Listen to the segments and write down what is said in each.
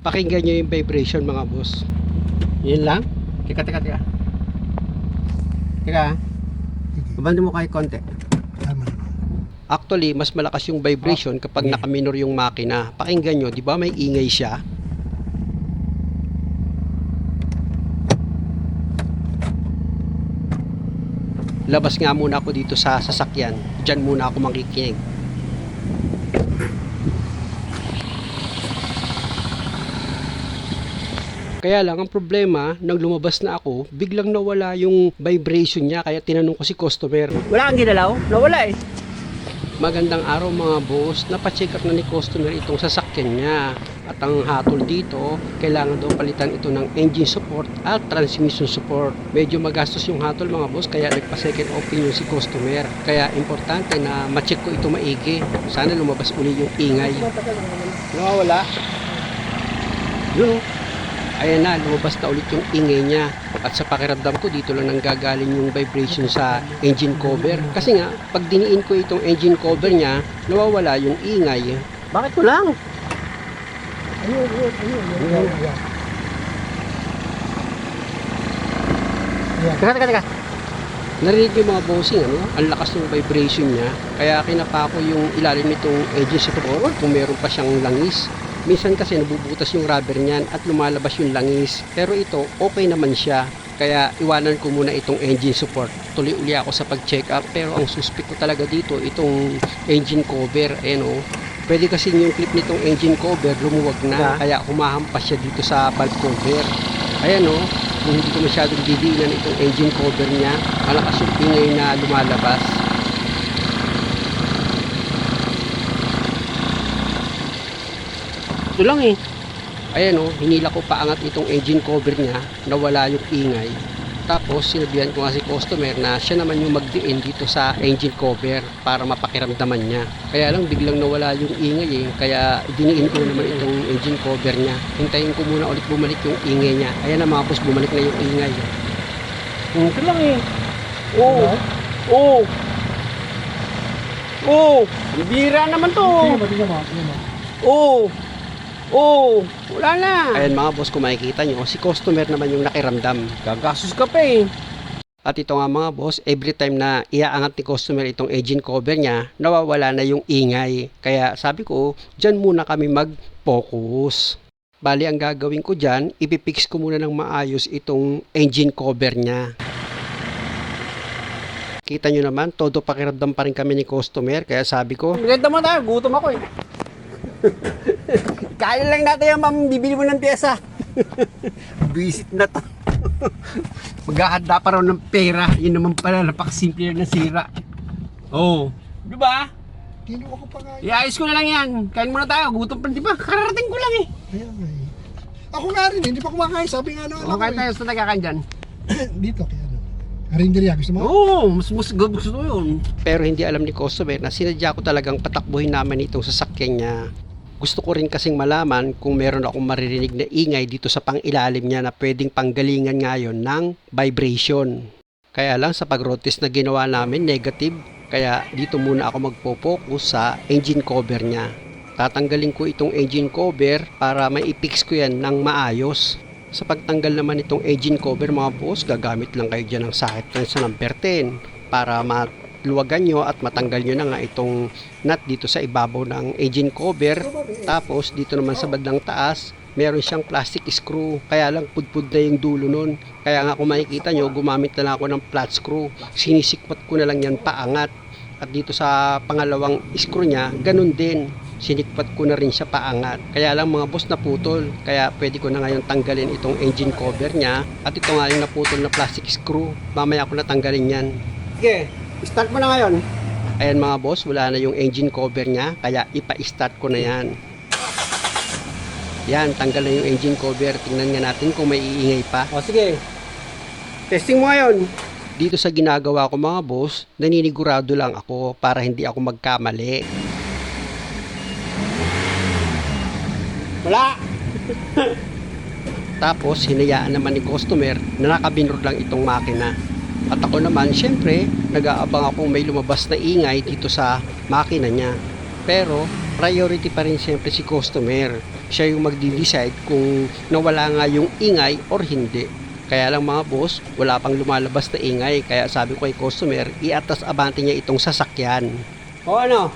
Pakinggan nyo yung vibration mga boss. Yun lang. Teka. Teka. Babando mo kahit konti. Actually, mas malakas yung vibration kapag naka-minor yung makina. Pakinggan nyo, di ba may ingay siya? Labas nga muna ako dito sa sasakyan. Diyan muna ako makikinig. Kaya lang ang problema, nang lumabas na ako, biglang nawala yung vibration niya, kaya tinanong ko si customer. Wala kang ginalaw? Nawala eh. Magandang araw mga boss, napacheck up na ni customer itong sasakyan niya. At ang hatol dito, kailangan daw palitan ito ng engine support at transmission support. Medyo magastos yung hatol mga boss, kaya nagpa-second opinion si customer. Kaya importante na ma-check ko ito maigi. Sana lumabas uli yung ingay. Nawawala. Yun. Ayan na, lumabas na ulit yung ingay niya. At sa pakiramdam ko, dito lang nanggagaling yung vibration sa engine cover. Kasi nga, pag diniin ko itong engine cover niya, nawawala yung ingay. Bakit ko lang? Ayun. Teka. Narinig yung mga bossing, ano? Ang lakas ng vibration niya. Kaya kinapa ko yung ilalim nitong engine support kung meron pa siyang langis. Minsan kasi nabubutas yung rubber niyan at lumalabas yung langis. Pero ito, okay naman siya. Kaya iwanan ko muna itong engine support. Tuloy uli ako sa pag-check up. Pero ang suspect ko talaga dito, itong engine cover. Ayan o. Pwede kasi yung clip nitong engine cover lumuwag na. Kaya humahampas siya dito sa valve cover. Ayan o. Kung hindi ko masyadong didiinan itong engine cover niya, malakas yung ingay na lumalabas. Ito lang eh. Ayan o, hinila ko paangat itong engine cover niya, nawala yung ingay. Tapos sinabihan ko nga si customer na siya naman yung magdiin dito sa engine cover para mapakiramdaman niya. Kaya lang biglang nawala yung ingay eh, kaya diniin ko naman itong engine cover niya. Hintayin ko muna ulit bumalik yung ingay niya. Ayan na mga boss, bumalik na yung ingay. Ito lang eh. Oo. Bira naman to. Wala na. Ayan mga boss, kung makikita nyo, si customer naman yung nakiramdam. Gagasos ka pa eh. At ito nga mga boss, every time na iaangat ni customer itong engine cover niya, nawawala na yung ingay. Kaya sabi ko, dyan muna kami mag-focus. Bali, ang gagawin ko dyan, ipipix ko muna ng maayos itong engine cover niya. Kita nyo naman, todo pakiramdam pa rin kami ni customer. Kaya sabi ko, Maganda mo tayo, gutom ako eh. Kaya lang natin yung bibili mo ng pyesa. Visit na to. Maghahanda pa raw ng pera. Yun naman pala, napakasimple lang na sira. Di ba? Kinuha ko pa nga yun. Iayos ko na lang yan. Kain muna tayo, gutom pa, di ba? Kararating ko lang eh. Kaya nga eh. Ako nga rin, hindi pa kumakain. Sabi nga O, kahit tayo sa nagkakain dyan. Dito, kaya ano. Arinderya, gusto mo? Oo, mas gusto ko yun. pero hindi alam ni customer na sinadya ko talagang patakbuhin naman itong sasakyan niya. Gusto ko rin kasing malaman kung meron akong maririnig na ingay dito sa pangilalim niya na pwedeng panggalingan ngayon ng vibration. Kaya lang sa pag-road test na ginawa namin, negative. Kaya dito muna ako magpo-focus sa engine cover niya. Tatanggalin ko itong engine cover para maipix ko yan ng maayos. Sa pagtanggal naman itong engine cover mga boss, gagamit lang kayo dyan ng socket wrench sa number 10 para luwagan nyo at matanggal nyo na nga itong nut dito sa ibabaw ng engine cover. Tapos dito naman sa bandang taas, meron siyang plastic screw, kaya lang pudpud na yung dulo nun. Kaya nga kung makikita nyo, gumamit na lang ako ng flat screw. Sinisikwat ko na lang yan paangat. At dito sa pangalawang screw niya, ganun din, sinikpat ko na rin siya paangat. Kaya lang mga boss, naputol, kaya pwede ko na ngayon tanggalin itong engine cover niya. At ito nga yung naputol na plastic screw, mamaya ko na tanggalin yan. Sige, start mo na ngayon. Ayan mga boss, wala na yung engine cover niya, kaya ipa-start ko na yan. Yan, tanggal na yung engine cover. Tingnan nga natin kung may iingay pa. O sige, testing mo ngayon. Dito sa ginagawa ko mga boss, naninigurado lang ako para hindi ako magkamali. Wala. Tapos hinayaan naman ni customer na nakabinro lang itong makina. At ako naman, syempre, nag-aabang akong may lumabas na ingay dito sa makina niya. Pero priority pa rin siyempre si customer. siya yung magdi-decide kung nawala nga yung ingay or hindi. Kaya lang mga boss, wala pang lumalabas na ingay, kaya sabi ko kay customer, iatas abante niya itong sasakyan. O ano?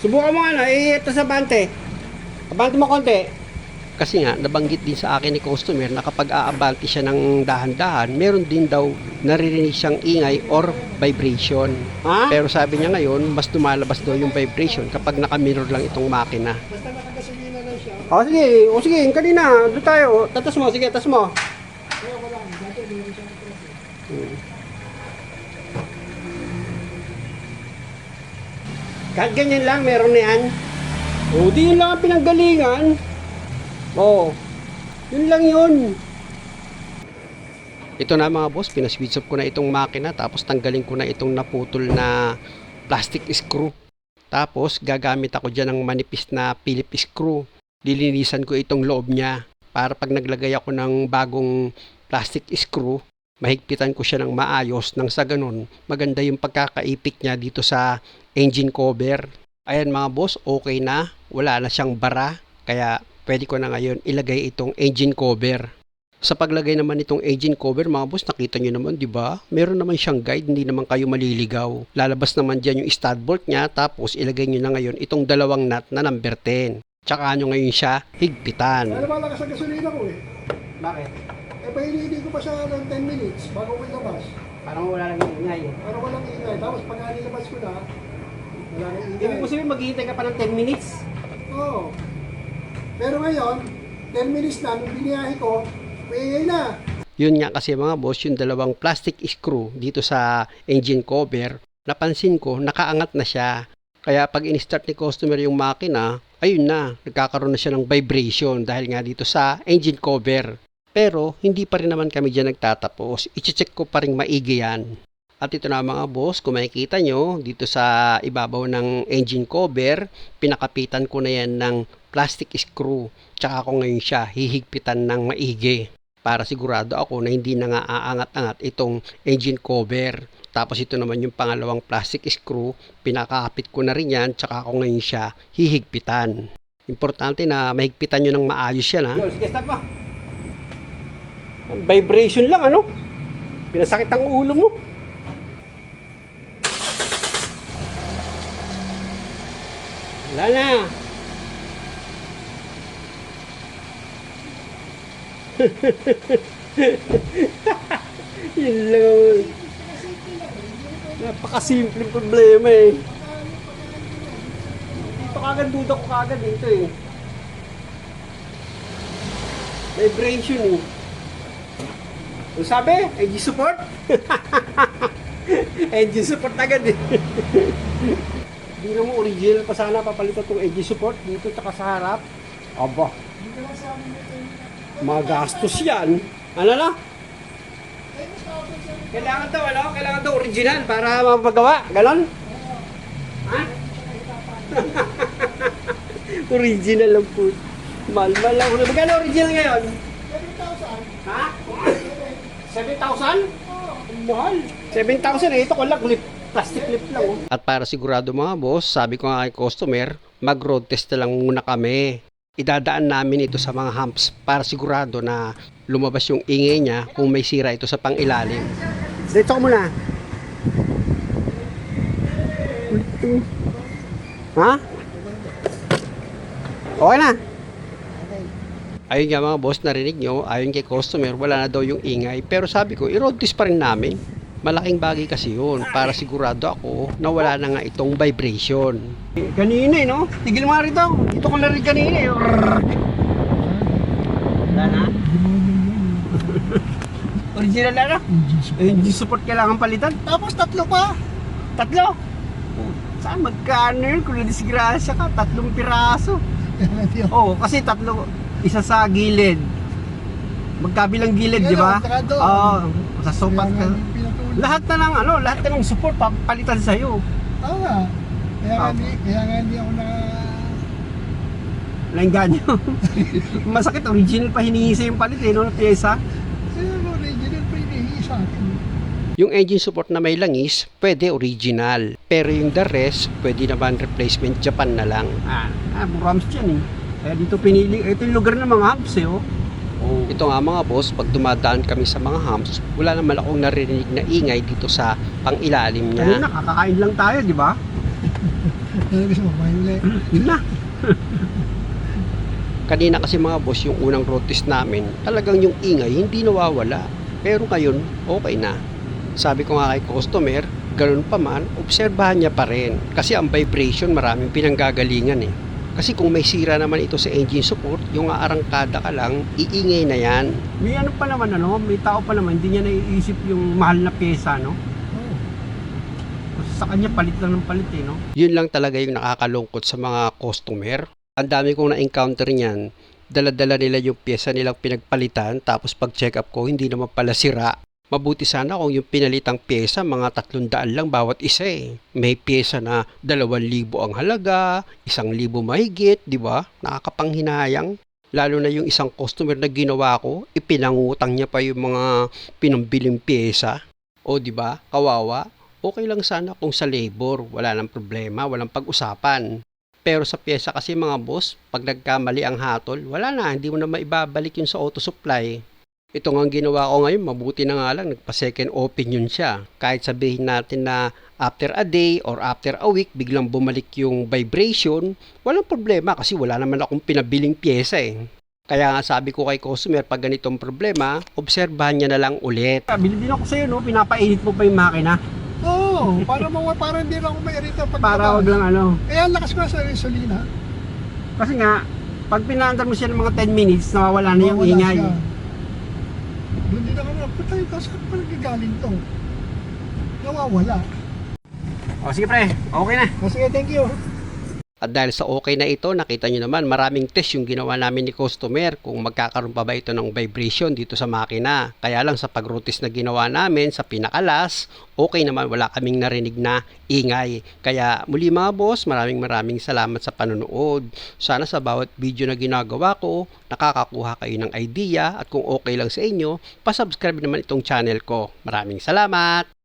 Subukan mo ano, iatas abante. Abante mo konti. Kasi nga, nabanggit din sa akin ni customer na kapag aabante siya ng dahan-dahan, meron din daw naririnig siyang ingay or vibration. Ha? Pero sabi niya ngayon, mas lumalabas daw yung vibration kapag nakamirror lang itong makina. Basta nakagasolina lang siya. O sige, kanina, doon tayo. Tatas mo, sige, tatas mo. Kaya ko lang. Dati meron siya ng presyo. Kahit ganyan lang, meron na yan. O, di yun lang ang pinanggalingan. Oo. Yun lang yun. Ito na mga boss, pinaswitch off ko na itong makina tapos tanggalin ko na itong naputol na plastic screw. Tapos gagamit ako dyan ng manipis na Philip screw. Lilinisan ko itong loob niya para pag naglagay ako ng bagong plastic screw, mahigpitan ko siya ng maayos nang sa ganun maganda yung pagkakaipit niya dito sa engine cover. Ayan mga boss, okay na. Wala na siyang bara. Kaya pwede ko na ngayon ilagay itong engine cover. Sa paglagay naman itong engine cover, mga boss, nakita nyo naman, di ba? Meron naman siyang guide, hindi naman kayo maliligaw. Lalabas naman dyan yung stud bolt niya, tapos ilagay nyo na ngayon itong dalawang nut na number 10. Tsaka nyo ngayon siya higpitan. Ano ba lang sa gasolina ko eh. Bakit? Eh, pahilili ko pa siya ng 10 minutes bago ko ilabas. Parang wala lang yung ingay. Para walang ingay. Tapos pag nilabas ko na, wala nang ingay. Ibig mo sabihin, maghihintay ka pa ng 10 minutes? Oo. Pero ngayon, 10 minutes na, nung biniyahe ko, may ingay na. Yun nga kasi mga boss, yung dalawang plastic screw dito sa engine cover, napansin ko, nakaangat na siya. Kaya pag in-start ni customer yung makina, ayun na, nagkakaroon na siya ng vibration dahil nga dito sa engine cover. Pero hindi pa rin naman kami dyan nagtatapos. I-check ko pa rin maigi yan. At ito na mga boss, kung makikita nyo, dito sa ibabaw ng engine cover, pinakapitan ko na yan ng plastic screw. Tsaka ako ngayon siya hihigpitan ng maigi. Para sigurado ako na hindi na nga aangat-angat itong engine cover. Tapos ito naman yung pangalawang plastic screw, pinakapit ko na rin yan, tsaka ako ngayon siya hihigpitan. Importante na mahigpitan nyo ng maayos yan ha. Sige, start mo. Vibration lang ano? Pinasakit ang ulo mo. Wala na. Yun lang. Napakasimpleng problema eh. Dito kagad, duda ko kagad dito eh. Vibration eh. Ano sabi? Engine support? Engine support agad eh. Hindi na mo original pa sana papalitan itong engine support dito tsaka sa harap. Aba. Magastos yan. Ano na? Kailangan daw, ano? Kailangan daw original para mapagawa. Ganon? Ha? Original lang po. Mahal-mahal lang. Magkano original ngayon? 7,000. Ha? 7,000? Mahal. 7,000 eh. Ito ko lang. Plastic clip lang. Oh. At para sigurado mga boss, sabi ko nga kay customer, mag-road test na lang muna kami. Idadaan namin ito sa mga humps para sigurado na lumabas yung ingay niya kung may sira ito sa pangilalim. Dito ko muna. Ha? Okay na. Ayun nga mga boss, narinig nyo, ayon kay customer, wala na daw yung ingay. Pero sabi ko, i-road test pa rin namin. Malaking bagay kasi yun para sigurado ako na wala na nga itong vibration. Kanina eh, no? Tigil mo nga rito. Dito ko na rin kanina eh. Wala na? Original na na? Engine support kailangan palitan. Tapos tatlo pa. Tatlo? Saan magkano yun? Kung nadisgrasya ka, 3 piraso. Oo, kasi 3. Isa sa gilid. Magkabilang gilid, di ba? Oo, sa sopat ka. Lahat na ng ano, lahat na ng support papalitan sa iyo. Oo nga. Kaya nga hindi ako na... Nainganyo. Masakit, original pa hinihingi sa yung palit eh, no? Pyesa. Siguro original pa hinihingi sa akin. Yung engine support na may langis, pwede original. Pero yung the rest, pwede naman replacement Japan na lang. Burams dyan eh. Kaya dito pinili, ito yung lugar ng mga hubs eh, oh. Oh. Ito nga mga boss, pag dumadaan kami sa mga humps, wala naman akong naririnig na ingay dito sa pangilalim Kanina, niya. kakakain lang tayo, di ba? Ano gusto mo, mahuli? Yun na. Kanina kasi mga boss, yung unang road test namin, talagang yung ingay hindi nawawala. Pero ngayon, okay na. Sabi ko nga kay customer, ganun pa man, obserbahan niya pa rin. Kasi ang vibration maraming pinanggagalingan eh. Kasi kung may sira naman ito sa engine support, yung aarangkada ka lang, iingay na yan. May ano pa naman, ano, may tao pa naman, hindi niya naiisip yung mahal na pyesa, no? Oo. Sa kanya, palit lang ng palit eh, no? Yun lang talaga yung nakakalungkot sa mga customer. Ang dami kong na-encounter niyan, dala-dala nila yung pyesa nilang pinagpalitan, tapos pag check up ko, hindi naman pala sira. Mabuti sana kung yung pinalitang pyesa, mga 300 lang bawat isa eh. May pyesa na 2,000 ang halaga, 1,000 mahigit, di ba? Nakakapanghinayang. Lalo na yung isang customer na ginawa ko, ipinangutang niya pa yung mga pinambiling pyesa. O di ba? Kawawa. Okay lang sana kung sa labor, wala nang problema, walang pag-usapan. Pero sa pyesa kasi mga boss, pag nagkamali ang hatol, wala na, hindi mo na maibabalik yun sa auto supply. Ito nga ang ginawa ko ngayon, mabuti na nga lang, nagpa-second opinion siya. Kahit sabihin natin na after a day or after a week, biglang bumalik yung vibration, walang problema kasi wala naman akong pinabiling pyesa eh. Kaya nga sabi ko kay customer, pag ganitong problema, obserbahan niya na lang ulit. Bili din ako sa'yo, no? Pinapainit mo pa yung makina. Oo, para hindi lang ako mairita pag Para wag lang ano. Kaya ang lakas ko na sa gasolina. Kasi nga, pag pinaandar mo siya ng mga 10 minutes, nawawala na yung Mawala ingay. siya. Doon din ako na, patay ka, saan pa nagagaling to? Nawawala. O sige pre, okay na. O sige, thank you. At dahil sa okay na ito, nakita nyo naman maraming test yung ginawa namin ni customer kung magkakaroon pa ba ito ng vibration dito sa makina. Kaya lang sa pag-route test na ginawa namin sa pinakalas, okay naman, wala kaming narinig na ingay. Kaya muli mga boss, maraming salamat sa panonood. Sana sa bawat video na ginagawa ko, nakakakuha kayo ng idea at kung okay lang sa inyo, pasubscribe naman itong channel ko. Maraming salamat!